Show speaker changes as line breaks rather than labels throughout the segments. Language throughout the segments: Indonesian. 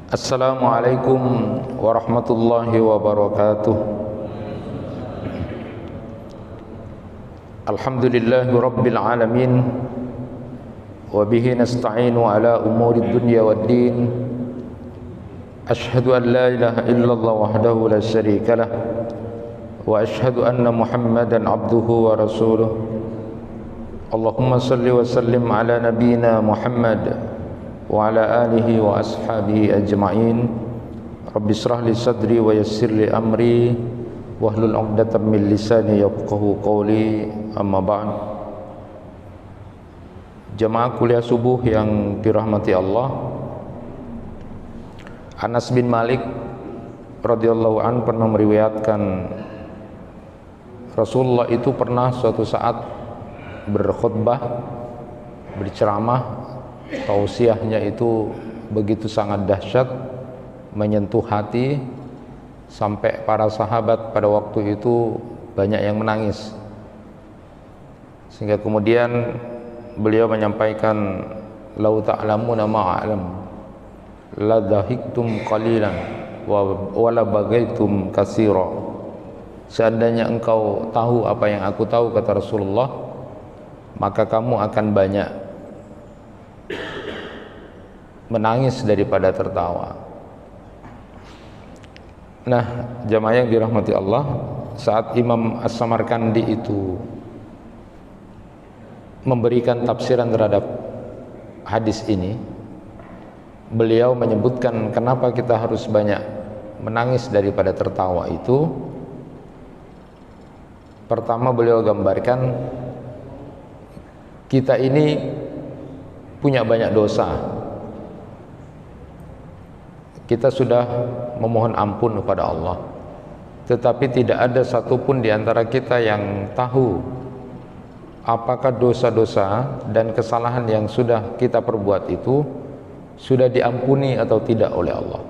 Assalamualaikum warahmatullahi wabarakatuh. Alhamdulillahi rabbil alamin, wa bihi nasta'inu ala umuri dunya waddin. Ashhadu an la ilaha illallah wahdahu la syarika lah, wa ashhadu anna Muhammadan abduhu wa rasuluh. Allahumma salli wa sallim ala nabiyyina Muhammad wa ala alihi wa ashabihi ajma'in. Rabbi shrah li sadri wa yassir li amri wahlul 'uqdatam min lisani yafqahu qawli. Amma ba'd. Jamaah kuliah subuh yang dirahmati Allah, Anas bin Malik radhiyallahu an pernah meriwayatkan Rasulullah itu pernah suatu saat berkhutbah, berceramah. Tausiahnya itu begitu sangat dahsyat, menyentuh hati, sampai para sahabat pada waktu itu banyak yang menangis. Sehingga kemudian beliau menyampaikan, "Lau ta'lamuna ma a'lam, la dhahiktum qalilan wa la bagaitum katsira." Seandainya engkau tahu apa yang aku tahu, kata Rasulullah, maka kamu akan banyak menangis daripada tertawa. Nah, jamaah yang dirahmati Allah, saat Imam As-Samarkandi itu memberikan tafsiran terhadap hadis ini, beliau menyebutkan kenapa kita harus banyak menangis daripada tertawa itu. Pertama, beliau gambarkan kita ini punya banyak dosa. Kita sudah memohon ampun kepada Allah, tetapi tidak ada satupun di antara kita yang tahu apakah dosa-dosa dan kesalahan yang sudah kita perbuat itu sudah diampuni atau tidak oleh Allah.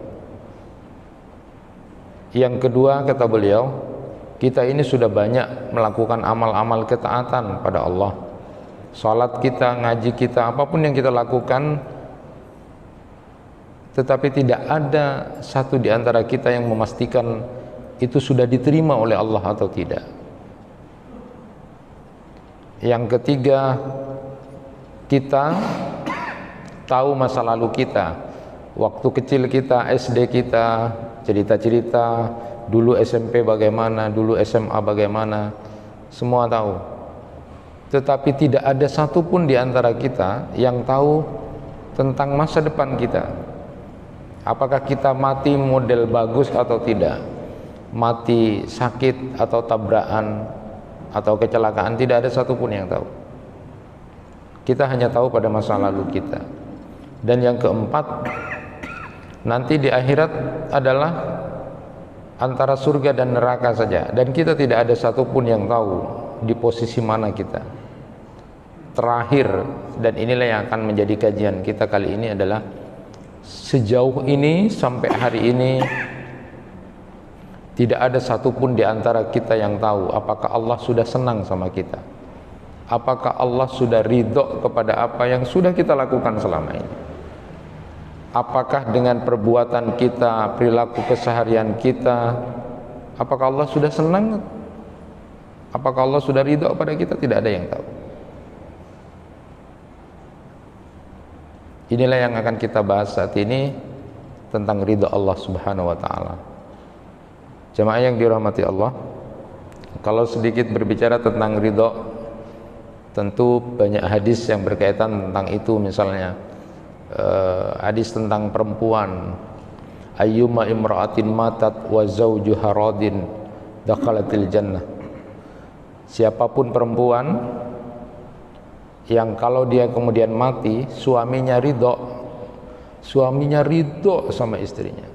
Yang kedua, kata beliau, kita ini sudah banyak melakukan amal-amal ketaatan pada Allah. Salat kita, ngaji kita, apapun yang kita lakukan, tetapi tidak ada satu di antara kita yang memastikan itu sudah diterima oleh Allah atau tidak. Yang ketiga, kita tahu masa lalu kita, waktu kecil kita, SD kita, cerita-cerita, dulu SMP bagaimana, dulu SMA bagaimana, semua tahu. Tetapi tidak ada satupun di antara kita yang tahu tentang masa depan kita. Apakah kita mati model bagus atau tidak, mati sakit atau tabrakan atau kecelakaan, tidak ada satupun yang tahu. Kita hanya tahu pada masa lalu kita. Dan yang keempat, nanti di akhirat adalah antara surga dan neraka saja, dan kita tidak ada satupun yang tahu di posisi mana kita. Terakhir, dan inilah yang akan menjadi kajian kita kali ini adalah, sejauh ini sampai hari ini tidak ada satupun di antara kita yang tahu apakah Allah sudah senang sama kita, apakah Allah sudah ridho kepada apa yang sudah kita lakukan selama ini, apakah dengan perbuatan kita, perilaku keseharian kita, apakah Allah sudah senang, apakah Allah sudah ridho kepada kita. Tidak ada yang tahu. Inilah yang akan kita bahas saat ini, tentang ridha Allah Subhanahu wa ta'ala. Jemaah yang dirahmati Allah, kalau sedikit berbicara tentang ridha, tentu banyak hadis yang berkaitan tentang itu. Misalnya hadis tentang perempuan, ayyuma imra'atin matat wa zawjuha radin dakhalatil jannah. Siapapun perempuan yang kalau dia kemudian mati, suaminya ridho sama istrinya,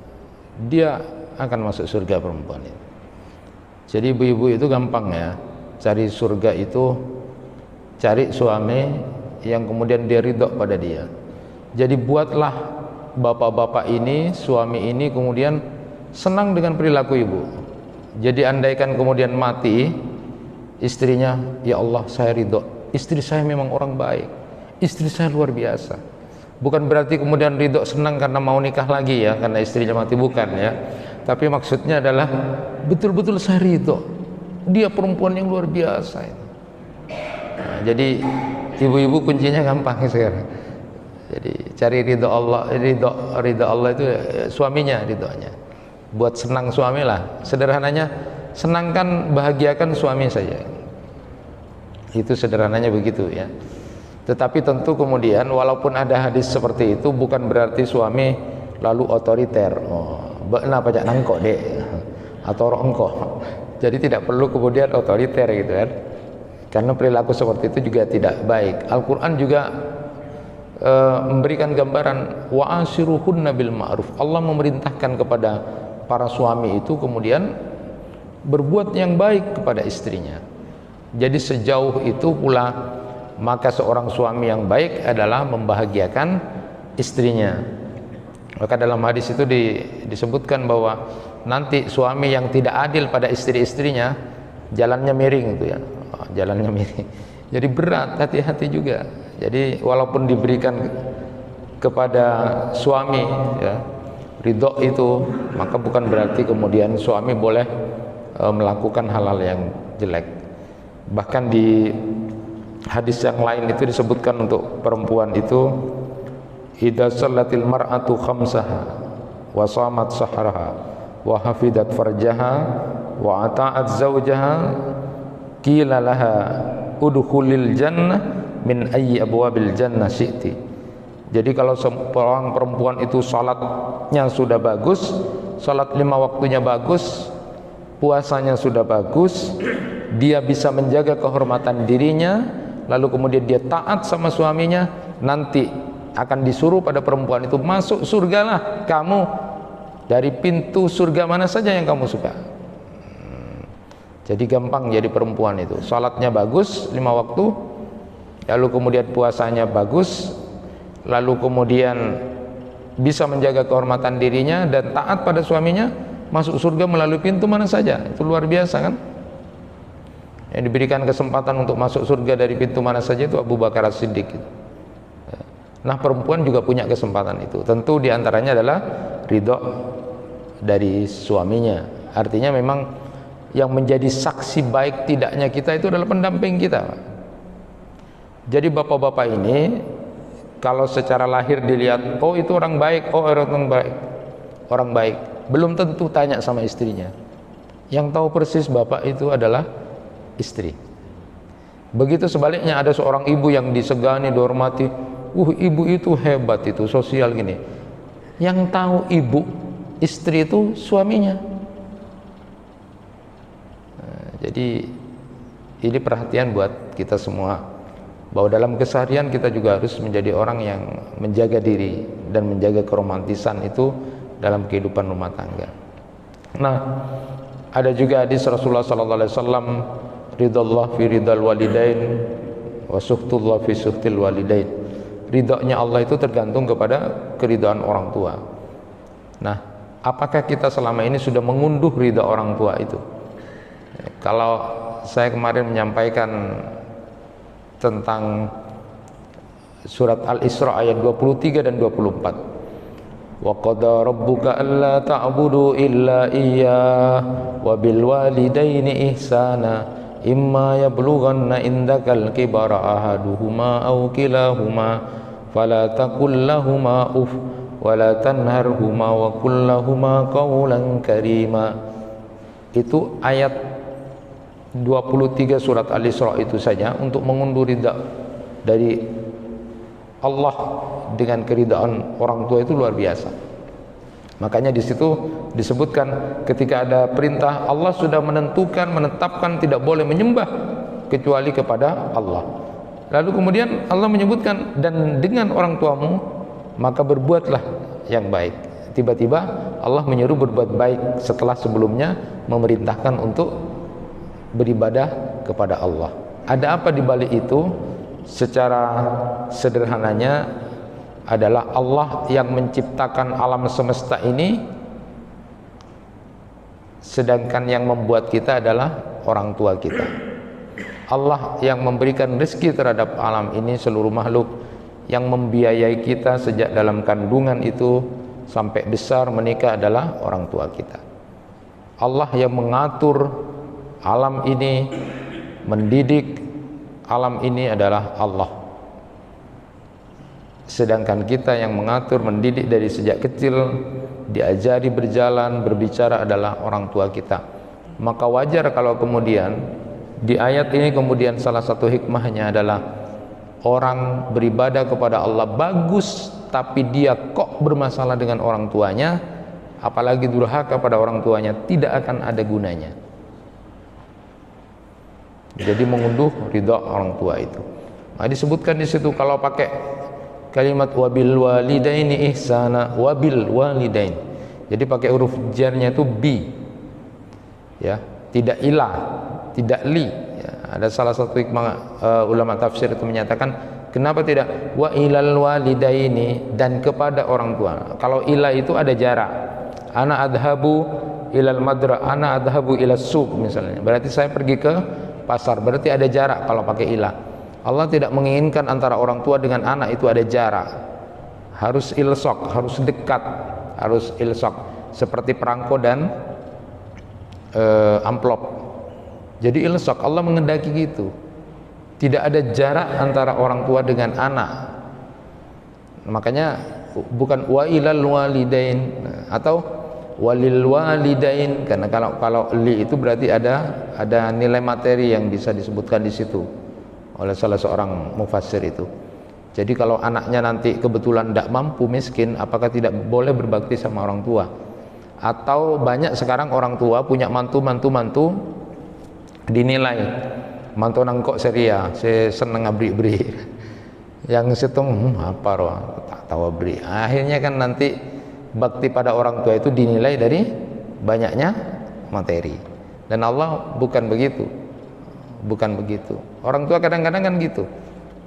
dia akan masuk surga perempuan itu. Jadi ibu-ibu itu gampang ya, cari surga itu cari suami yang kemudian dia ridho pada dia. Jadi buatlah bapak-bapak ini, suami ini kemudian senang dengan perilaku ibu. Jadi andaikan kemudian mati istrinya, ya Allah saya ridho, istri saya memang orang baik, istri saya luar biasa, Bukan berarti kemudian ridho senang karena mau nikah lagi ya, karena istrinya mati, bukan ya. Tapi maksudnya adalah betul-betul saya ridho, dia perempuan yang luar biasa itu. Nah, jadi ibu-ibu kuncinya gampang sekarang. Jadi cari ridho Allah, ridho Allah itu suaminya, ridhonya. Buat senang suami lah. Sederhananya, senangkan, bahagiakan suami saja. Itu sederhananya begitu ya. Tetapi tentu kemudian walaupun ada hadis seperti itu, bukan berarti suami lalu otoriter. Kenapa jak nangkok dek atau rongkok. Jadi tidak perlu kemudian otoriter gitu kan. Karena perilaku seperti itu juga tidak baik. Al-Quran juga memberikan gambaran wa ashiruhunna bil ma'ruf. Allah memerintahkan kepada para suami itu kemudian berbuat yang baik kepada istrinya. Jadi sejauh itu pula maka seorang suami yang baik adalah membahagiakan istrinya. Maka dalam hadis itu disebutkan bahwa nanti suami yang tidak adil pada istri-istrinya jalannya miring itu ya, jalannya miring. Jadi berat, hati-hati juga. Jadi walaupun diberikan kepada suami ya ridho itu, maka bukan berarti kemudian suami boleh melakukan hal-hal yang jelek. Bahkan di hadis yang lain itu disebutkan untuk perempuan itu, idza sallatil mar'atu khamsaha wa shamat sahraha wa hafidat farjaha wa ata'at zawjaha qila laha udkhulil jannah min ayyi abwabil jannah syi'ti. Jadi kalau seorang perempuan itu salatnya sudah bagus, salat 5 waktunya bagus, puasanya sudah bagus, dia bisa menjaga kehormatan dirinya, lalu kemudian dia taat sama suaminya, nanti akan disuruh pada perempuan itu, masuk surgalah kamu dari pintu surga mana saja yang kamu suka. Jadi gampang jadi perempuan itu, salatnya bagus 5 waktu, lalu kemudian puasanya bagus, lalu kemudian bisa menjaga kehormatan dirinya dan taat pada suaminya, masuk surga melalui pintu mana saja. Itu luar biasa kan? Yang diberikan kesempatan untuk masuk surga dari pintu mana saja itu Abu Bakar As-Siddiq. Nah, perempuan juga punya kesempatan itu. Tentu diantaranya adalah ridho dari suaminya. Artinya memang yang menjadi saksi baik tidaknya kita itu adalah pendamping kita. Jadi bapak-bapak ini kalau secara lahir dilihat, oh itu orang baik, oh orang baik, belum tentu tanya sama istrinya. Yang tahu persis bapak itu adalah istri. Begitu sebaliknya, ada seorang ibu yang disegani, dihormati, ibu itu hebat, itu sosial gini. Yang tahu ibu, istri itu suaminya. Nah, jadi ini perhatian buat kita semua, bahwa dalam keseharian kita juga harus menjadi orang yang menjaga diri dan menjaga keromantisan itu dalam kehidupan rumah tangga. Nah, ada juga hadis Rasulullah sallallahu alaihi wasallam, ridallah fi ridal walidain wa suhtullah fi suhtil walidain. Ridhonya Allah itu tergantung kepada keridhaan orang tua. Nah, apakah kita selama ini sudah mengunduh ridha orang tua itu? Kalau saya kemarin menyampaikan tentang surat Al-Isra ayat 23 dan 24. Wa qada rabbuka alla ta'budu illa iyyah wa bil walidaini ihsana imma yablughanna indakal kibara ahaduhuma aw kilahuma fala taqul lahumā uff wa la tanharhuma wa qul lahumā qawlan karīmā. Itu ayat 23 surat Al-Isra itu saja untuk mengunduh ridha dari Allah dengan keridhaan orang tua itu luar biasa. Makanya di situ disebutkan ketika ada perintah, Allah sudah menetapkan tidak boleh menyembah kecuali kepada Allah. Lalu kemudian Allah menyebutkan, dan dengan orang tuamu maka berbuatlah yang baik. Tiba-tiba Allah menyuruh berbuat baik setelah sebelumnya memerintahkan untuk beribadah kepada Allah. Ada apa di balik itu? Secara sederhananya adalah Allah yang menciptakan alam semesta ini, sedangkan yang membuat kita adalah orang tua kita. Allah yang memberikan rezeki terhadap alam ini, seluruh makhluk, yang membiayai kita sejak dalam kandungan itu sampai besar menikah adalah orang tua kita. Allah yang mengatur alam ini, mendidik alam ini adalah Allah. Sedangkan kita yang mengatur, mendidik dari sejak kecil, diajari berjalan, berbicara adalah orang tua kita. Maka wajar kalau kemudian di ayat ini kemudian salah satu hikmahnya adalah orang beribadah kepada Allah bagus, tapi dia kok bermasalah dengan orang tuanya, apalagi durhaka pada orang tuanya, tidak akan ada gunanya. Jadi mengunduh ridha orang tua itu. Nah, disebutkan di situ kalau pakai kalimat wabil walidaini ihsana, wabil walidain. Jadi pakai huruf jarnya itu bi. Ya, tidak ilah, tidak li. Ya, ada salah satu hikmah ulama tafsir itu menyatakan kenapa tidak wa ilal walidaini, dan kepada orang tua. Kalau ilah itu ada jarak. Ana adhabu ilal madra, ana adhabu ilas suq misalnya. Berarti saya pergi ke pasar, berarti ada jarak kalau pakai ilah. Allah tidak menginginkan antara orang tua dengan anak itu ada jarak. Harus ilsok, harus dekat, harus ilsok, seperti perangko dan amplop. Jadi ilsok, Allah mengendaki gitu. Tidak ada jarak antara orang tua dengan anak. Makanya bukan wa ilal walidain atau walil walidain, karena kalau li itu berarti ada nilai materi yang bisa disebutkan di situ oleh salah seorang mufassir itu. Jadi kalau anaknya nanti kebetulan tidak mampu, miskin, apakah tidak boleh berbakti sama orang tua? Atau banyak sekarang orang tua punya mantu dinilai mantu nangkok seria, saya seneng abri-bri, yang situng apa roh tak tahu abri. Akhirnya kan nanti bakti pada orang tua itu dinilai dari banyaknya materi. Dan Allah bukan begitu, bukan begitu. Orang tua kadang-kadang kan gitu,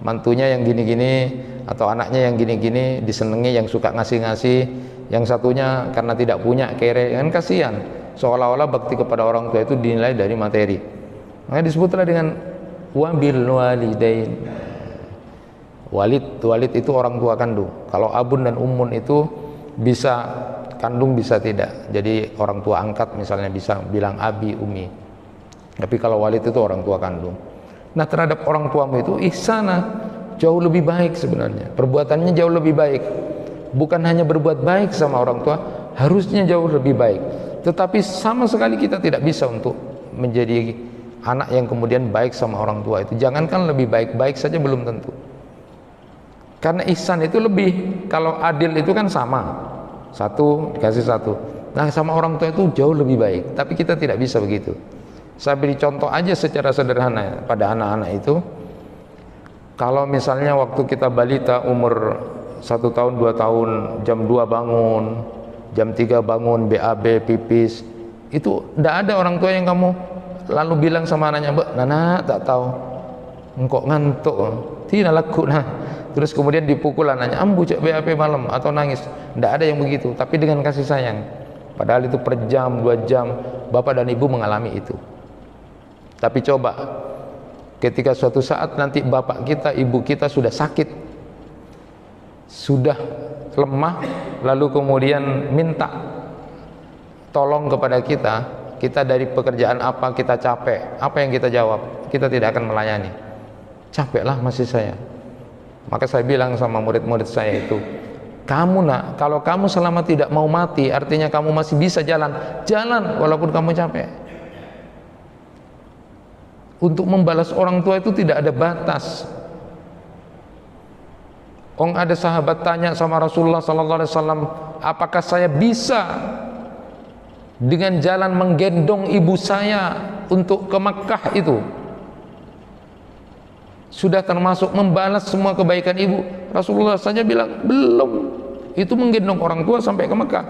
mantunya yang gini-gini atau anaknya yang gini-gini disenengi, yang suka ngasih-ngasih, yang satunya karena tidak punya kere, kan kasihan. Seolah-olah bakti kepada orang tua itu dinilai dari materi. Maka disebutlah dengan wabil walidain. Walid itu orang tua kandung. Kalau abun dan ummun itu bisa kandung, bisa tidak. Jadi orang tua angkat misalnya bisa bilang abi, umi. Tapi kalau walid itu orang tua kandung. Nah, terhadap orang tuamu itu ihsana, jauh lebih baik sebenarnya. Perbuatannya jauh lebih baik. Bukan hanya berbuat baik sama orang tua, harusnya jauh lebih baik. Tetapi sama sekali kita tidak bisa untuk menjadi anak yang kemudian baik sama orang tua itu. Jangankan lebih baik saja belum tentu. Karena ihsan itu lebih, kalau adil itu kan sama, satu dikasih satu. Nah, sama orang tua itu jauh lebih baik. Tapi kita tidak bisa begitu. Saya beri contoh aja secara sederhana pada anak-anak itu. Kalau misalnya waktu kita balita umur 1 tahun 2 tahun, jam 2 bangun, jam 3 bangun, BAB, pipis, itu tidak ada orang tua yang kamu lalu bilang sama anaknya, "Mbak, Nana tak tahu engkau ngantuk, tidak laku nah." Terus kemudian dipukul anaknya, "Ambu cek BAP malam," atau nangis. Tidak ada yang begitu, tapi dengan kasih sayang. Padahal itu per jam, 2 jam, bapak dan ibu mengalami itu. Tapi coba ketika suatu saat nanti bapak kita, ibu kita sudah sakit, sudah lemah, lalu kemudian minta tolong kepada kita, kita dari pekerjaan apa, kita capek, apa yang kita jawab? Kita tidak akan melayani. Capeklah masih saya. Maka saya bilang sama murid-murid saya itu, kamu nak, kalau kamu selama tidak mau mati, artinya kamu masih bisa jalan, jalan walaupun kamu capek. Untuk membalas orang tua itu tidak ada batas. Ada sahabat tanya sama Rasulullah sallallahu alaihi wasallam, apakah saya bisa dengan jalan menggendong ibu saya untuk ke Makkah itu sudah termasuk membalas semua kebaikan ibu? Rasulullah saja bilang belum. Itu menggendong orang tua sampai ke Makkah,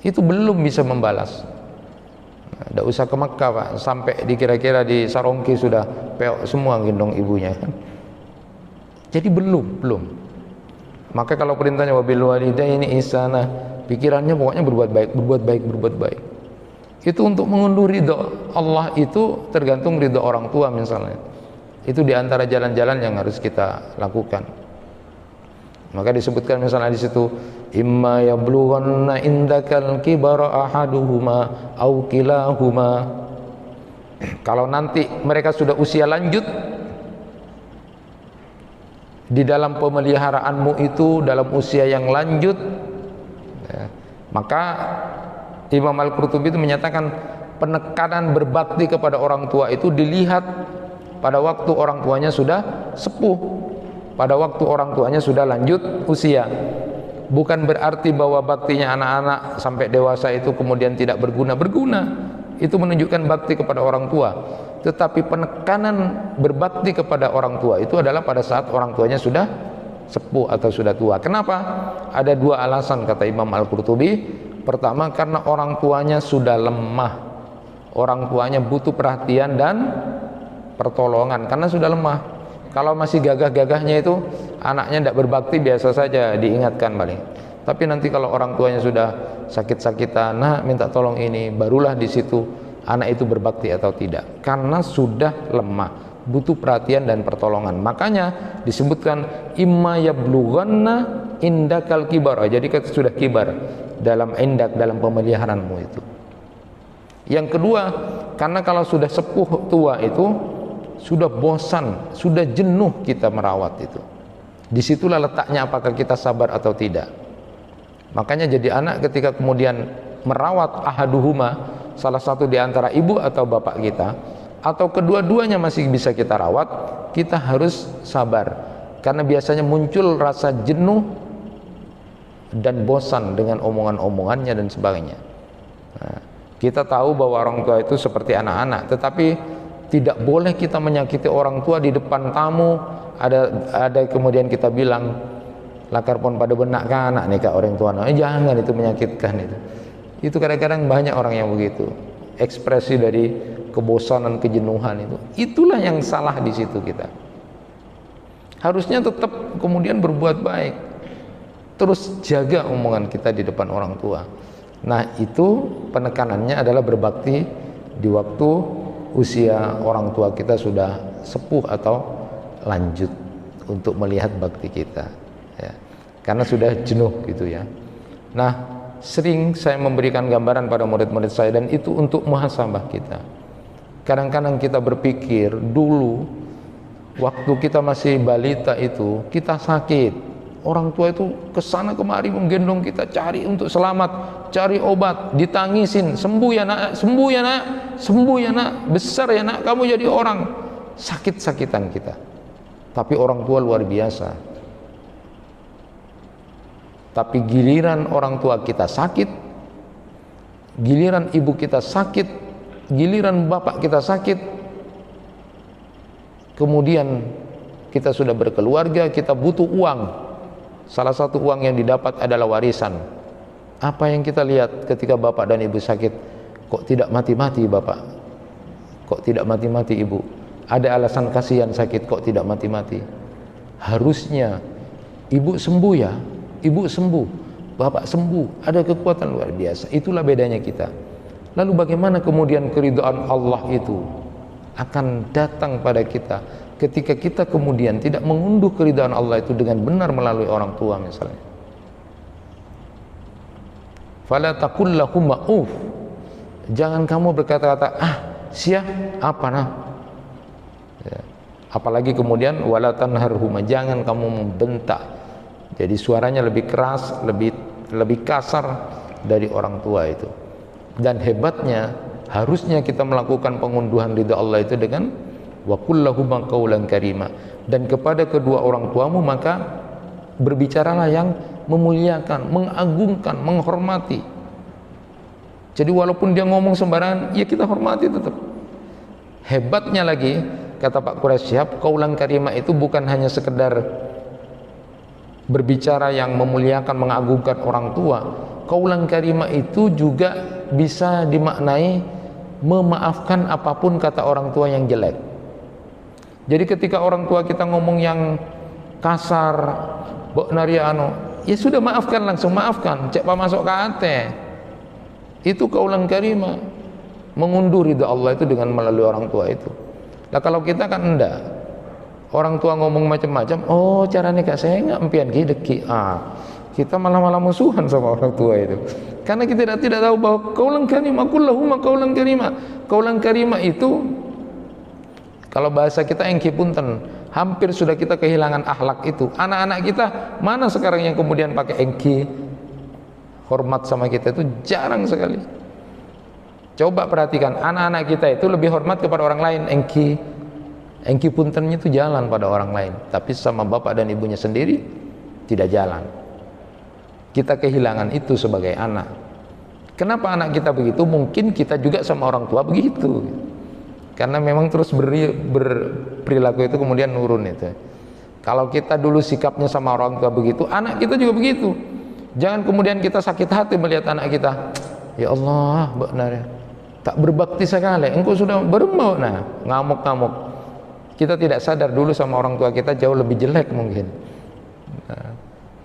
itu belum bisa membalas. Tidak usah ke Makkah Pak, sampai di kira-kira di Sarongki sudah peok semua gendong ibunya. Jadi belum. Maka kalau perintahnya wabil walidaini ihsana, pikirannya pokoknya berbuat baik. Itu untuk mengunduh ridho Allah, itu tergantung ridho orang tua misalnya. Itu diantara jalan-jalan yang harus kita lakukan. Maka disebutkan misalnya di situ, imma yablughanna indakal kibara ahaduhuma au kilahuma. Kalau nanti mereka sudah usia lanjut, di dalam pemeliharaanmu itu dalam usia yang lanjut, ya, maka Imam Al-Qurtubi itu menyatakan penekanan berbakti kepada orang tua itu dilihat pada waktu orang tuanya sudah sepuh, pada waktu orang tuanya sudah lanjut usia. Bukan berarti bahwa baktinya anak-anak sampai dewasa itu kemudian tidak berguna. Itu menunjukkan bakti kepada orang tua. Tetapi penekanan berbakti kepada orang tua itu adalah pada saat orang tuanya sudah sepuh atau sudah tua. Kenapa? Ada dua alasan kata Imam Al-Qurtubi. Pertama, karena orang tuanya sudah lemah. Orang tuanya butuh perhatian dan pertolongan karena sudah lemah. Kalau masih gagah-gagahnya itu anaknya tidak berbakti, biasa saja diingatkan paling. Tapi nanti kalau orang tuanya sudah sakit-sakitan, nah minta tolong ini, barulah di situ anak itu berbakti atau tidak. Karena sudah lemah, butuh perhatian dan pertolongan. Makanya disebutkan imma yablughanna indakal kibar. Jadi kita sudah kibar dalam indak, dalam pemeliharaanmu itu. Yang kedua, karena kalau sudah sepuh tua itu sudah bosan, sudah jenuh kita merawat itu. Disitulah letaknya apakah kita sabar atau tidak. Makanya jadi anak ketika kemudian merawat ahaduhuma, salah satu di antara ibu atau bapak kita, atau kedua-duanya masih bisa kita rawat, kita harus sabar. Karena biasanya muncul rasa jenuh dan bosan dengan omongan-omongannya dan sebagainya. Nah, kita tahu bahwa orang tua itu seperti anak-anak, tetapi tidak boleh kita menyakiti orang tua di depan tamu. Ada kemudian kita bilang, lakar pon pada benak kan anak nih kak orang tua. Jangan, itu menyakitkan itu. Itu kadang-kadang banyak orang yang begitu. Ekspresi dari kebosanan, kejenuhan itu. Itulah yang salah di situ kita. Harusnya tetap kemudian berbuat baik. Terus jaga omongan kita di depan orang tua. Nah, itu penekanannya adalah berbakti di waktu usia orang tua kita sudah sepuh atau lanjut untuk melihat bakti kita, ya. Karena sudah jenuh gitu ya. Nah, sering saya memberikan gambaran pada murid-murid saya, dan itu untuk muhasabah kita. Kadang-kadang kita berpikir dulu waktu kita masih balita itu kita sakit, orang tua itu kesana kemari menggendong kita, cari untuk selamat, cari obat, ditangisin, sembuh ya nak, sembuh ya nak, sembuh ya nak, besar ya nak, kamu jadi orang. Sakit-sakitan kita. Tapi orang tua luar biasa. Tapi giliran orang tua kita sakit, giliran ibu kita sakit, giliran bapak kita sakit, kemudian kita sudah berkeluarga, kita butuh uang. Salah satu uang yang didapat adalah warisan. Apa yang kita lihat ketika bapak dan ibu sakit? Kok tidak mati-mati bapak? Kok tidak mati-mati ibu? Ada alasan kasihan sakit, kok tidak mati-mati? Harusnya ibu sembuh ya, ibu sembuh, bapak sembuh, ada kekuatan luar biasa. Itulah bedanya kita. Lalu bagaimana kemudian keridhaan Allah itu akan datang pada kita ketika kita kemudian tidak mengunduh keridhaan Allah itu dengan benar melalui orang tua misalnya. Fala taqul lahum ma'uf. Jangan kamu berkata-kata sia apa nah. Ya. Apalagi kemudian wala tanharhuma, jangan kamu membentak. Jadi suaranya lebih keras, lebih kasar dari orang tua itu. Dan hebatnya harusnya kita melakukan pengunduhan ridha Allah itu dengan wa qul lahum qawlan karima, dan kepada kedua orang tuamu maka berbicaralah yang memuliakan, mengagungkan, menghormati. Jadi walaupun dia ngomong sembarangan, ya kita hormati tetap. Hebatnya lagi kata Pak Quraish Shihab, qawlan karima itu bukan hanya sekedar berbicara yang memuliakan, mengagungkan orang tua. Qawlan karima itu juga bisa dimaknai memaafkan apapun kata orang tua yang jelek. Jadi ketika orang tua kita ngomong yang kasar, bok nariano, ya sudah maafkan, langsung maafkan, cek pa masuk ke hati. Itu qaulan karimah, mengundur ridha Allah itu dengan melalui orang tua itu. Nah kalau kita kan enggak, Orang tua ngomong macam-macam, oh cara nikah saya nggak empian deki. Kita malah musuhan sama orang tua itu. Karena kita tidak tahu bahwa qaulan karimah kullahuma qaulan karimah. Qaulan karimah itu kalau bahasa kita engki punten, hampir sudah kita kehilangan akhlak itu. Anak-anak kita mana sekarang yang kemudian pakai engki, hormat sama kita itu jarang sekali. Coba perhatikan, anak-anak kita itu lebih hormat kepada orang lain. Engki puntennya itu jalan pada orang lain, tapi sama bapak dan ibunya sendiri tidak jalan. Kita kehilangan itu sebagai anak. Kenapa anak kita begitu? Mungkin kita juga sama orang tua begitu, karena memang terus berperilaku itu kemudian nurun itu. Kalau kita dulu sikapnya sama orang tua begitu, anak kita juga begitu. Jangan kemudian kita sakit hati melihat anak kita, ya Allah, benar ya, tak berbakti sekali, engkau sudah bermau, ngamuk-ngamuk. Kita tidak sadar dulu sama orang tua kita jauh lebih jelek mungkin.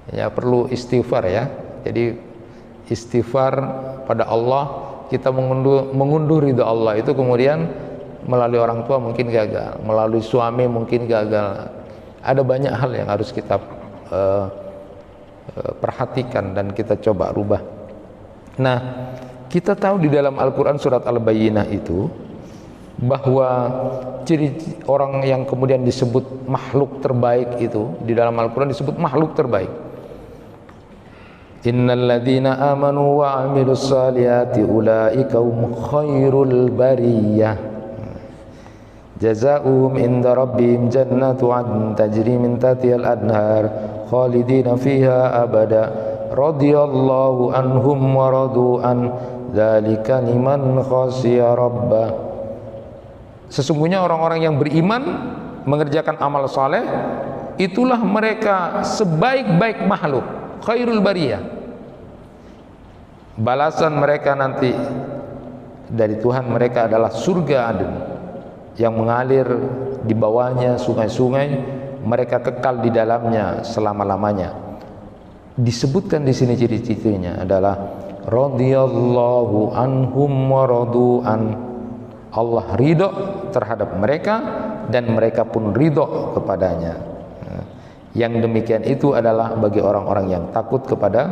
Ya perlu istighfar ya. Jadi istighfar pada Allah, kita mengunduh ridha Allah itu kemudian melalui orang tua mungkin gagal, melalui suami mungkin gagal. Ada banyak hal yang harus kita perhatikan dan kita coba rubah. Nah, kita tahu di dalam Al-Quran surat Al-Bayyinah itu bahwa ciri orang yang kemudian disebut makhluk terbaik itu di dalam Al-Quran disebut makhluk terbaik. Innal ladzina amanu wa 'amilus salihati ulaika hum khairul bariyah. Jazaohum inda rabbihim jannatu 'adnin tajri min tahtihal anhar khalidina fiha abada radhiyallahu anhum wa radu an dzalika liman khashiya rabbah. Sesungguhnya orang-orang yang beriman mengerjakan amal saleh, itulah mereka sebaik-baik makhluk, khairul bariyah. Balasan mereka nanti dari Tuhan mereka adalah surga Aden yang mengalir di bawahnya sungai-sungai, mereka kekal di dalamnya selama-lamanya. Disebutkan di sini ciri-cirinya adalah radhiyallahu anhum wa radu an. Allah ridho terhadap mereka dan mereka pun ridho kepadanya. Yang demikian itu adalah bagi orang-orang yang takut kepada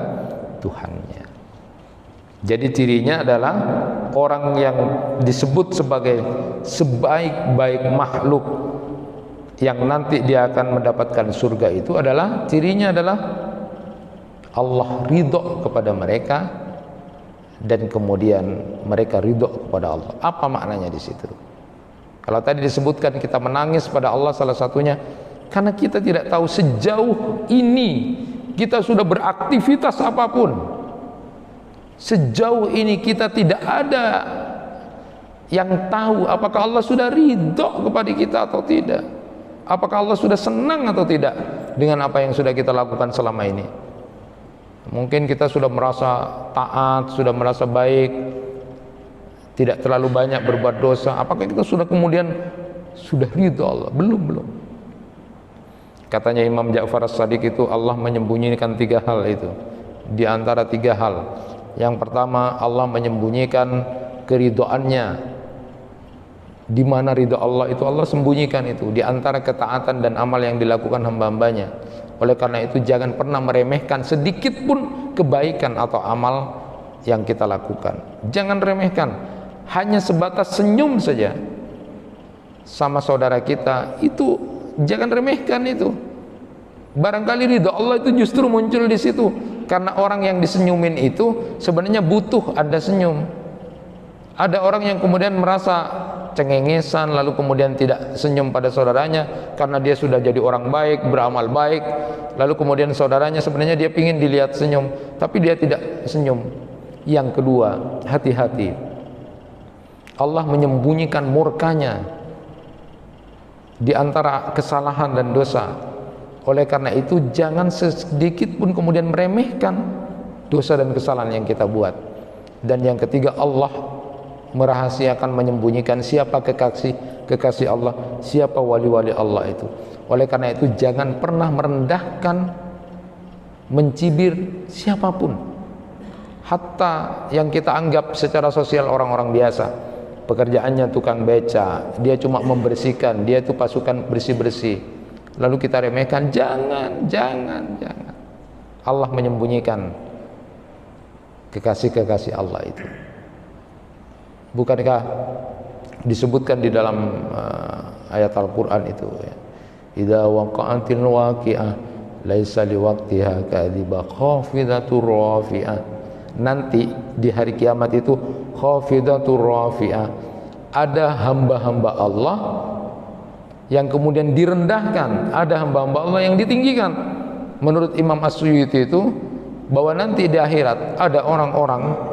Tuhannya. Jadi cirinya adalah orang yang disebut sebagai sebaik-baik makhluk yang nanti dia akan mendapatkan surga itu adalah cirinya adalah Allah ridho kepada mereka dan kemudian mereka ridho kepada Allah. Apa maknanya di situ? Kalau tadi disebutkan kita menangis pada Allah salah satunya karena kita tidak tahu sejauh ini kita sudah beraktivitas apapun. Sejauh ini kita tidak ada yang tahu apakah Allah sudah ridho kepada kita atau tidak. Apakah Allah sudah senang atau tidak dengan apa yang sudah kita lakukan selama ini. Mungkin kita sudah merasa taat, sudah merasa baik, tidak terlalu banyak berbuat dosa. Apakah kita sudah kemudian sudah ridho Allah? Belum. Katanya Imam Ja'far As-Shadiq itu Allah menyembunyikan 3 hal itu. Di antara 3 hal. Yang pertama, Allah menyembunyikan keridhoannya. Di mana ridho Allah itu Allah sembunyikan itu di antara ketaatan dan amal yang dilakukan hamba-hambanya. Oleh karena itu jangan pernah meremehkan sedikit pun kebaikan atau amal yang kita lakukan. Jangan remehkan. Hanya sebatas senyum saja sama saudara kita itu jangan remehkan itu. Barangkali ridha Allah itu justru muncul di situ karena orang yang disenyumin itu sebenarnya butuh ada senyum. Ada orang yang kemudian merasa cengengesan lalu kemudian tidak senyum pada saudaranya karena dia sudah jadi orang baik, beramal baik, lalu kemudian saudaranya sebenarnya dia ingin dilihat senyum tapi dia tidak senyum. Yang kedua, hati-hati. Allah menyembunyikan murkanya di antara kesalahan dan dosa. Oleh karena itu jangan sedikit pun kemudian meremehkan dosa dan kesalahan yang kita buat. Dan yang ketiga, Allah merahasiakan menyembunyikan siapa kekasih Allah, siapa wali-wali Allah itu. Oleh karena itu jangan pernah merendahkan, mencibir siapapun, hatta yang kita anggap secara sosial orang-orang biasa, pekerjaannya tukang beca, dia cuma membersihkan, dia itu pasukan bersih-bersih. lalu kita remehkan. Jangan. Allah menyembunyikan kekasih-kekasih Allah itu. Bukankah disebutkan di dalam ayat Al-Quran itu ya, idza waqa'atil waqi'ah laisa liwaqtiha kadhiba khafidatur rafi'ah. Nanti di hari kiamat itu khafidatur rafi'ah, ada hamba-hamba Allah yang kemudian direndahkan, ada hamba-hamba Allah yang ditinggikan. Menurut Imam As-Suyuti itu bahwa nanti di akhirat ada orang-orang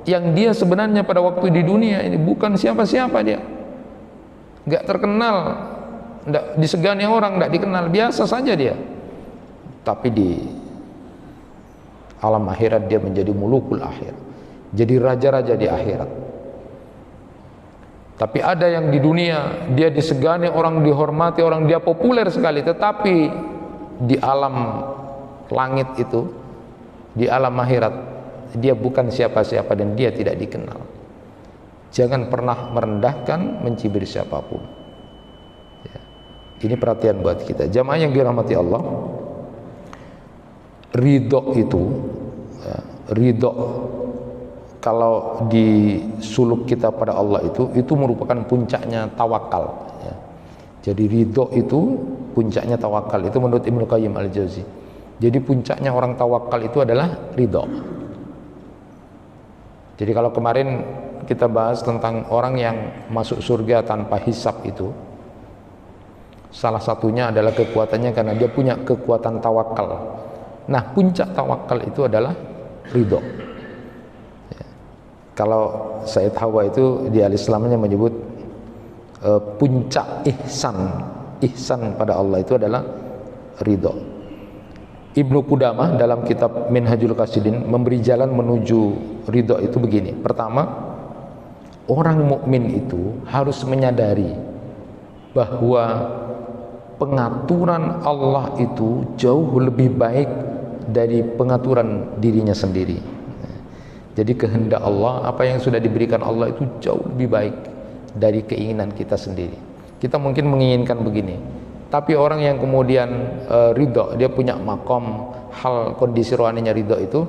yang dia sebenarnya pada waktu di dunia ini bukan siapa-siapa, dia nggak terkenal, nggak disegani orang, nggak dikenal, biasa saja dia, tapi di alam akhirat dia menjadi mulukul akhir, jadi raja-raja di akhirat. Tapi ada yang di dunia dia disegani orang, dihormati orang, dia populer sekali, tetapi di alam langit itu, di alam akhirat dia bukan siapa-siapa dan dia tidak dikenal. Jangan pernah merendahkan, mencibir siapapun ya. Ini perhatian buat kita jamaah yang dirahmati Allah. Ridho itu ya, ridho kalau disuluk kita pada Allah itu merupakan puncaknya tawakal ya. Jadi ridho itu puncaknya tawakal, itu menurut Ibnu Qayyim Al-Jauzi. Jadi puncaknya orang tawakal itu adalah ridho. Jadi kalau kemarin kita bahas tentang orang yang masuk surga tanpa hisab itu, salah satunya adalah kekuatannya karena dia punya kekuatan tawakal. Nah, puncak tawakal itu adalah ridho ya. Kalau Sayyid Hawa itu di Al-Islamnya menyebut puncak ihsan pada Allah itu adalah ridho. Ibnu Qudamah dalam kitab Minhajul Qasidin memberi jalan menuju ridho itu begini. Pertama, orang mukmin itu harus menyadari bahwa pengaturan Allah itu jauh lebih baik dari pengaturan dirinya sendiri. Jadi kehendak Allah, apa yang sudah diberikan Allah itu jauh lebih baik dari keinginan kita sendiri. Kita mungkin menginginkan begini, tapi orang yang kemudian ridho, dia punya makom hal kondisi rohaninya ridho itu,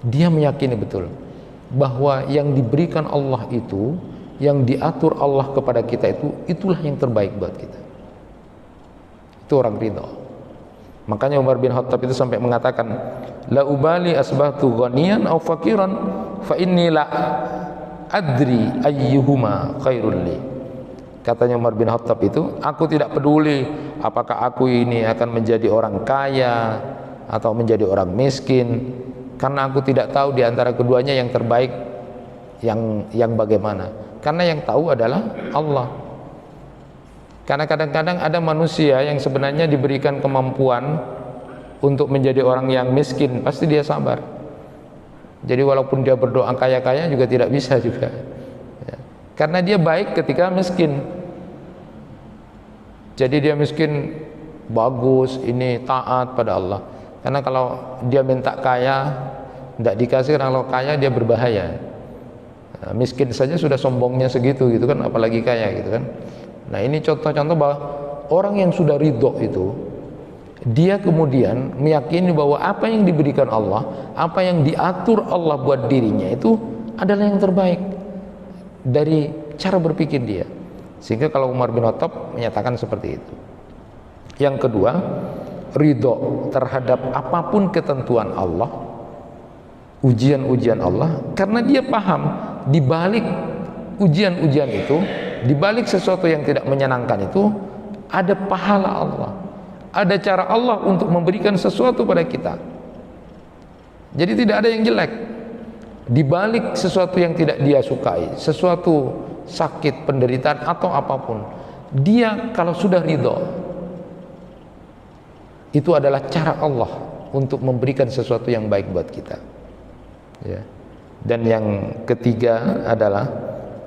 dia meyakini betul bahwa yang diberikan Allah itu, yang diatur Allah kepada kita itu, itulah yang terbaik buat kita. Itu orang ridho. Makanya Umar bin Khattab itu sampai mengatakan, la ubali asbahtu ghaniyan aw faqiran fa inni la adri ayyuhuma khairul li. Katanya Umar bin Khattab itu, aku tidak peduli apakah aku ini akan menjadi orang kaya atau menjadi orang miskin, karena aku tidak tahu di antara keduanya yang terbaik yang bagaimana. Karena yang tahu adalah Allah. Karena kadang-kadang ada manusia yang sebenarnya diberikan kemampuan untuk menjadi orang yang miskin, pasti dia sabar. Jadi walaupun dia berdoa kaya-kaya juga tidak bisa juga. Karena dia baik ketika miskin. Jadi dia miskin bagus, ini taat pada Allah. Karena kalau dia minta kaya, tidak dikasih, kalau kaya dia berbahaya. Nah, miskin saja sudah sombongnya segitu gitu kan, apalagi kaya gitu kan. Nah, ini contoh-contoh bahwa orang yang sudah ridho itu, dia kemudian meyakini bahwa apa yang diberikan Allah, apa yang diatur Allah buat dirinya itu adalah yang terbaik dari cara berpikir dia. Sehingga kalau Umar bin Khattab menyatakan seperti itu. Yang kedua, ridho terhadap apapun ketentuan Allah, ujian-ujian Allah, karena dia paham di balik ujian-ujian itu, di balik sesuatu yang tidak menyenangkan itu ada pahala Allah, ada cara Allah untuk memberikan sesuatu pada kita. Jadi tidak ada yang jelek di balik sesuatu yang tidak dia sukai, sesuatu sakit, penderitaan atau apapun. Dia kalau sudah ridho, itu adalah cara Allah untuk memberikan sesuatu yang baik buat kita ya. Dan yang ketiga adalah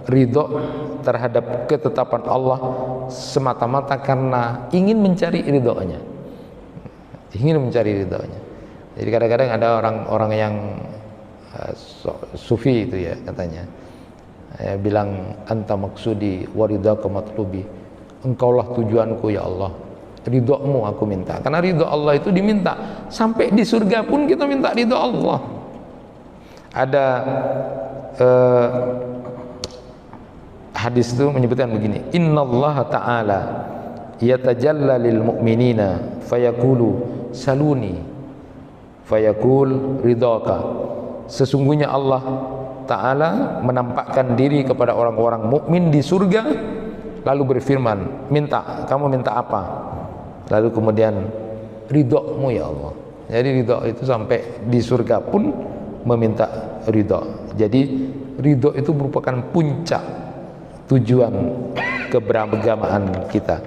ridho terhadap ketetapan Allah semata-mata karena ingin mencari ridhonya, ingin mencari ridhonya. Jadi kadang-kadang ada orang-orang yang sufi itu ya, katanya bilang anta maksudi waridaka matlubi, engkaulah tujuanku ya Allah, ridhomu aku minta. Karena ridho Allah itu diminta. Sampai di surga pun kita minta ridho Allah. Ada hadis itu menyebutkan begini, innallaha ta'ala yatajalla lil mu'minina fayaqulu saluni fayaqul ridhaka. Sesungguhnya Allah Ta'ala menampakkan diri kepada orang-orang mukmin di surga, lalu berfirman, minta, kamu minta apa? Lalu kemudian ridhomu ya Allah. Jadi ridho itu sampai di surga pun meminta ridho. Jadi ridho itu merupakan puncak tujuan keberagamaan kita.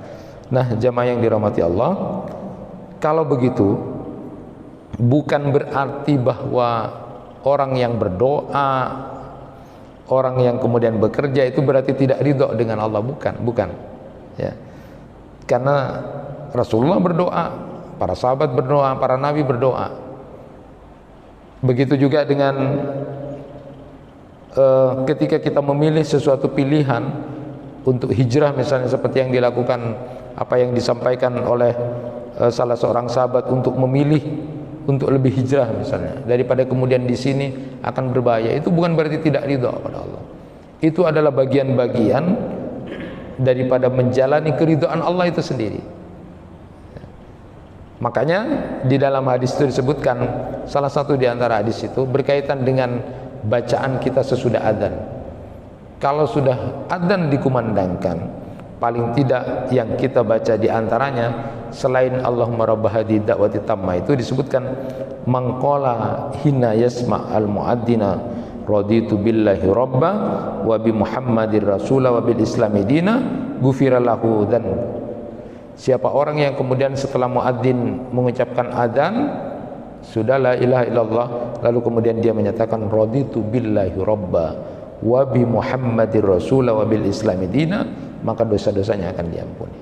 Nah, jamaah yang dirahmati Allah, kalau begitu bukan berarti bahwa orang yang berdoa, orang yang kemudian bekerja itu berarti tidak ridho dengan Allah. Bukan ya. Karena Rasulullah berdoa, para sahabat berdoa, para nabi berdoa. Begitu juga dengan ketika kita memilih sesuatu pilihan untuk hijrah, misalnya seperti yang dilakukan, apa yang disampaikan oleh salah seorang sahabat untuk memilih untuk lebih hijrah misalnya, daripada kemudian di sini akan berbahaya, itu bukan berarti tidak ridho kepada Allah. Itu adalah bagian-bagian daripada menjalani keridhaan Allah itu sendiri. Makanya di dalam hadis itu disebutkan, salah satu di antara hadis itu berkaitan dengan bacaan kita sesudah adzan. Kalau sudah adzan dikumandangkan, paling tidak yang kita baca di antaranya selain Allahumma rabb hadhihi da'wati tamma itu disebutkan mangqala hina yasma al muadzina raditu billahi rabba wa bi muhammadir rasula wa bil islami dina ghufira lahu dzanbu. Siapa orang yang kemudian setelah muadzin mengucapkan adzan sudah la ilaha illallah, lalu kemudian dia menyatakan raditu billahi rabba wa bi muhammadir rasula wa bil islami dina, maka dosa-dosanya akan diampuni.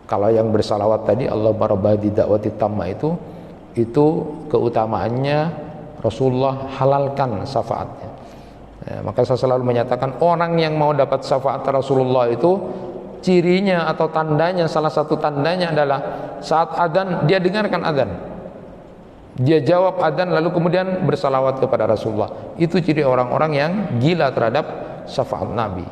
Kalau yang bersalawat tadi Allahumma rabb hadhihi da'wati tamma itu keutamaannya Rasulullah halalkan syafaatnya. Ya, maka saya selalu menyatakan orang yang mau dapat syafaat Rasulullah itu cirinya atau tandanya, salah satu tandanya adalah saat adzan dia dengarkan adzan, dia jawab adzan lalu kemudian bersalawat kepada Rasulullah. Itu ciri orang-orang yang gila terhadap syafaat Nabi.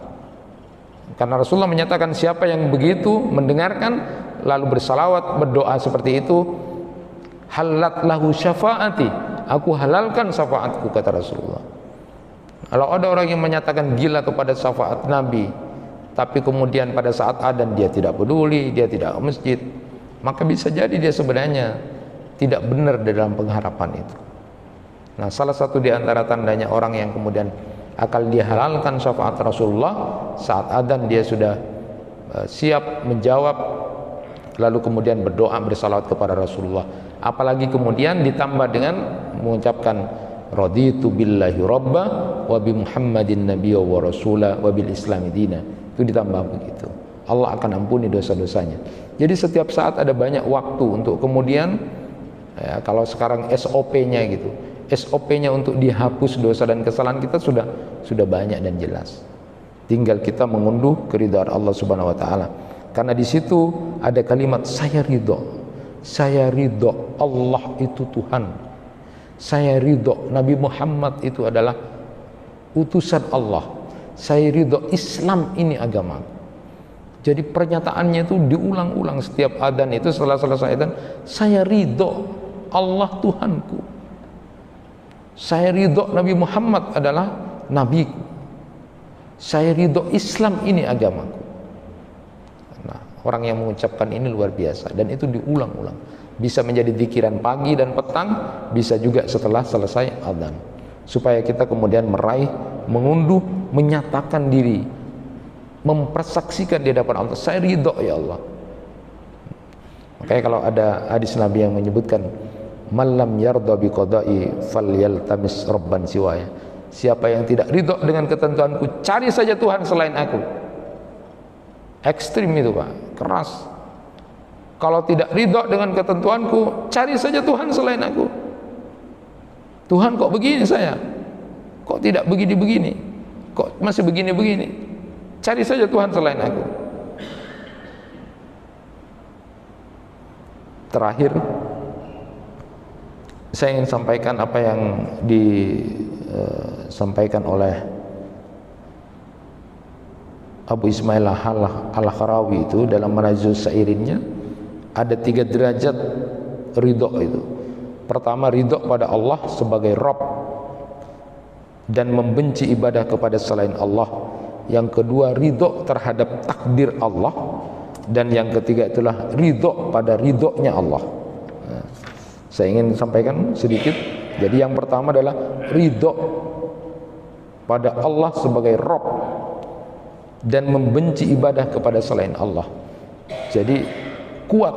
Karena Rasulullah menyatakan siapa yang begitu mendengarkan lalu bersalawat, berdoa seperti itu, halat lahu syafaati, aku halalkan syafaatku, kata Rasulullah. Kalau ada orang yang menyatakan gila kepada syafaat Nabi, tapi kemudian pada saat adzan dia tidak peduli, dia tidak ke masjid, maka bisa jadi dia sebenarnya tidak benar dalam pengharapan itu. Nah, salah satu di antara tandanya orang yang kemudian akal dia halalkan syafaat Rasulullah, saat adzan dia sudah siap menjawab, lalu kemudian berdoa bersalawat kepada Rasulullah. Apalagi kemudian ditambah dengan mengucapkan raditu billahi rabba wa bi muhammadin nabiyya wa rasula wa bil islami dina. Itu ditambah begitu, Allah akan ampuni dosa-dosanya. Jadi setiap saat ada banyak waktu untuk kemudian ya, kalau sekarang SOP-nya gitu, SOP-nya untuk dihapus dosa dan kesalahan kita sudah banyak dan jelas. Tinggal kita mengunduh keridhaan Allah Subhanahu wa taala. Karena di situ ada kalimat saya ridho. Saya ridho Allah itu Tuhan. Saya ridho Nabi Muhammad itu adalah utusan Allah. Saya ridho Islam ini agama. Jadi pernyataannya itu diulang-ulang setiap adzan itu, setelah selesai adzan, saya ridho Allah Tuhanku. Saya ridho Nabi Muhammad adalah nabiku. Saya ridho Islam ini agamaku. Nah, orang yang mengucapkan ini luar biasa, dan itu diulang-ulang. Bisa menjadi zikiran pagi dan petang, bisa juga setelah selesai adzan. Supaya kita kemudian meraih, mengunduh, menyatakan diri, mempersaksikan di hadapan Allah, saya ridho ya Allah. Makanya kalau ada hadis Nabi yang menyebutkan malam yarda bi qada'i falyaltamis rabban siwaya, siapa yang tidak ridho dengan ketentuanku, cari saja Tuhan selain aku. Ekstrim itu Pak, keras. Kalau tidak ridho dengan ketentuanku, cari saja Tuhan selain aku. Tuhan kok begini saya, kok tidak begini-begini, kok masih begini-begini, cari saja Tuhan selain aku. terakhir saya ingin sampaikan apa yang disampaikan oleh Abu Ismail Al-Harawi itu dalam Manazilus Sairinnya. Ada 3 derajat ridho itu. Pertama, ridho pada Allah sebagai Rabb dan membenci ibadah kepada selain Allah. Yang kedua, ridho terhadap takdir Allah. Dan yang ketiga itulah ridho pada ridhonya Allah. Nah, saya ingin sampaikan sedikit. Jadi yang pertama adalah ridho pada Allah sebagai Rabb dan membenci ibadah kepada selain Allah. Jadi kuat,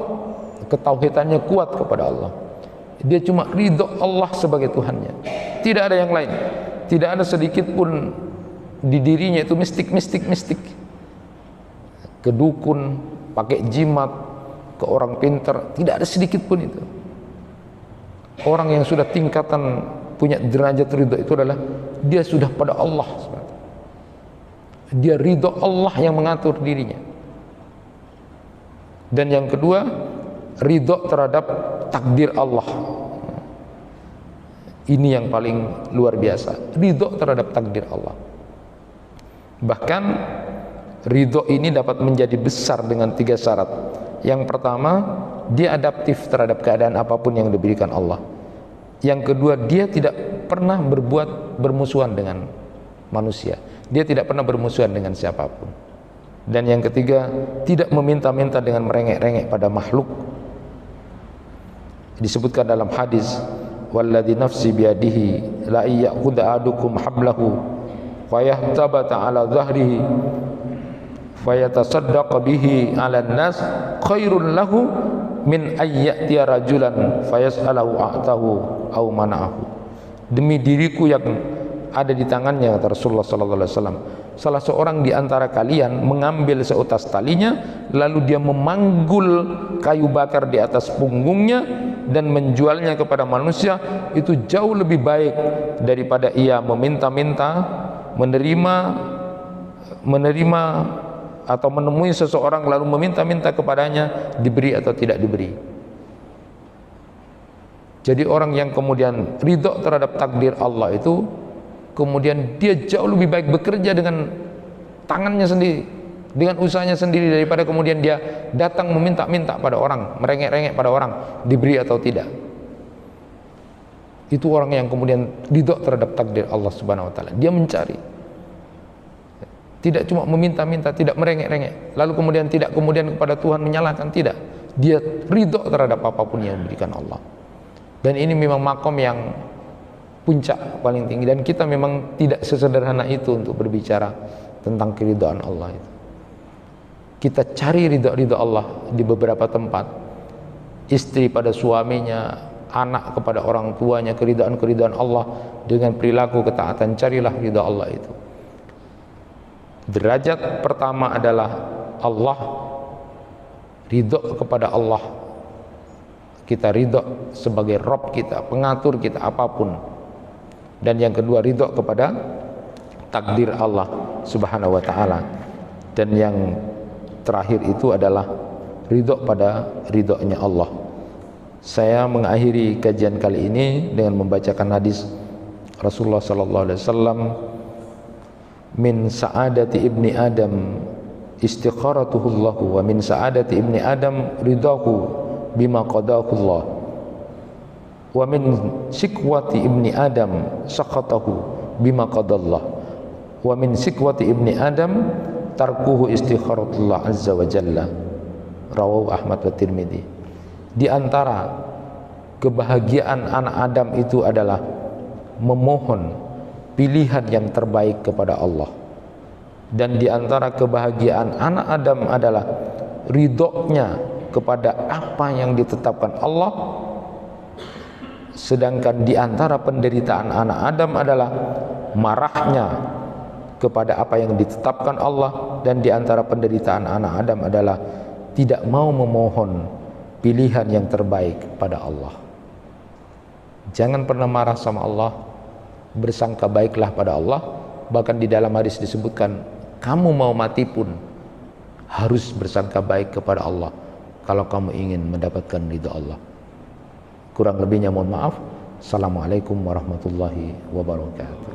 ketauhidannya kuat kepada Allah. Dia cuma ridho Allah sebagai Tuhannya, tidak ada yang lain. Tidak ada sedikit pun di dirinya itu mistik, ke dukun, pakai jimat, ke orang pintar, tidak ada sedikit pun itu. Orang yang sudah tingkatan punya derajat ridho itu adalah dia sudah pada Allah. Dia ridho Allah yang mengatur dirinya. Dan yang kedua, ridho terhadap takdir Allah. Ini yang paling luar biasa, ridho terhadap takdir Allah. Bahkan ridho ini dapat menjadi besar dengan 3 syarat. Yang pertama, dia adaptif terhadap keadaan apapun yang diberikan Allah. Yang kedua, dia tidak pernah berbuat bermusuhan dengan manusia. Dia tidak pernah bermusuhan dengan siapapun. Dan yang ketiga, tidak meminta-minta dengan merengek-rengek pada makhluk. Disebutkan dalam hadis, walladzi nafsi biyadihi la ya'khudha ahadukum hablahu fayahtabata ala dhahrihi fayatasaddaqa bihi 'alan nas khairun lahu min ayyatiya rajulan fayas'alahu a'tahu aw mana'ahu. Demi diriku yang ada di tangannya, kata Rasulullah sallallahu alaihi wasallam, salah seorang di antara kalian mengambil seutas talinya lalu dia memanggul kayu bakar di atas punggungnya dan menjualnya kepada manusia, itu jauh lebih baik daripada ia meminta-minta, menerima atau menemui seseorang lalu meminta-minta kepadanya diberi atau tidak diberi. Jadi orang yang kemudian ridho terhadap takdir Allah itu, kemudian dia jauh lebih baik bekerja dengan tangannya sendiri, dengan usahanya sendiri, daripada kemudian dia datang meminta-minta pada orang, merengek-rengek pada orang diberi atau tidak. Itu orang yang kemudian ridho terhadap takdir Allah Subhanahu wa taala. Dia mencari, tidak cuma meminta-minta, tidak merengek-rengek lalu kemudian tidak kemudian kepada Tuhan menyalahkan, tidak. Dia ridho terhadap apapun yang diberikan Allah. Dan ini memang makom yang puncak paling tinggi, dan kita memang tidak sesederhana itu untuk berbicara tentang keridhaan Allah itu. Kita cari ridha Allah di beberapa tempat. Istri pada suaminya, anak kepada orang tuanya, keridhaan Allah dengan perilaku ketaatan. Carilah ridha Allah itu. Derajat pertama adalah Allah, ridha kepada Allah. Kita ridha sebagai Rabb kita, pengatur kita apapun. Dan yang kedua, ridho kepada takdir Allah Subhanahu wa taala. Dan yang terakhir itu adalah ridho pada ridhonya Allah. Saya mengakhiri kajian kali ini dengan membacakan hadis Rasulullah sallallahu alaihi wasallam, min sa'adati ibni Adam istikharatuhullahu wa min sa'adati ibni Adam ridahu bima qadahullah wa min sikwati ibni Adam sakhatahu bima qadallah wa min sikwati ibni Adam tarkuhu istikharatullah azza wa jalla. Rawahu Ahmad wa Tirmidzi. Di antara kebahagiaan anak Adam itu adalah memohon pilihan yang terbaik kepada Allah. Dan di antara kebahagiaan anak Adam adalah ridhonya kepada apa yang ditetapkan Allah. Sedangkan di antara penderitaan anak Adam adalah marahnya kepada apa yang ditetapkan Allah. Dan di antara penderitaan anak Adam adalah tidak mau memohon pilihan yang terbaik pada Allah. Jangan pernah marah sama Allah, bersangka baiklah pada Allah. Bahkan di dalam hadis disebutkan, kamu mau mati pun harus bersangka baik kepada Allah. kalau kamu ingin mendapatkan ridha Allah. Kurang lebihnya mohon maaf. Assalamualaikum warahmatullahi wabarakatuh.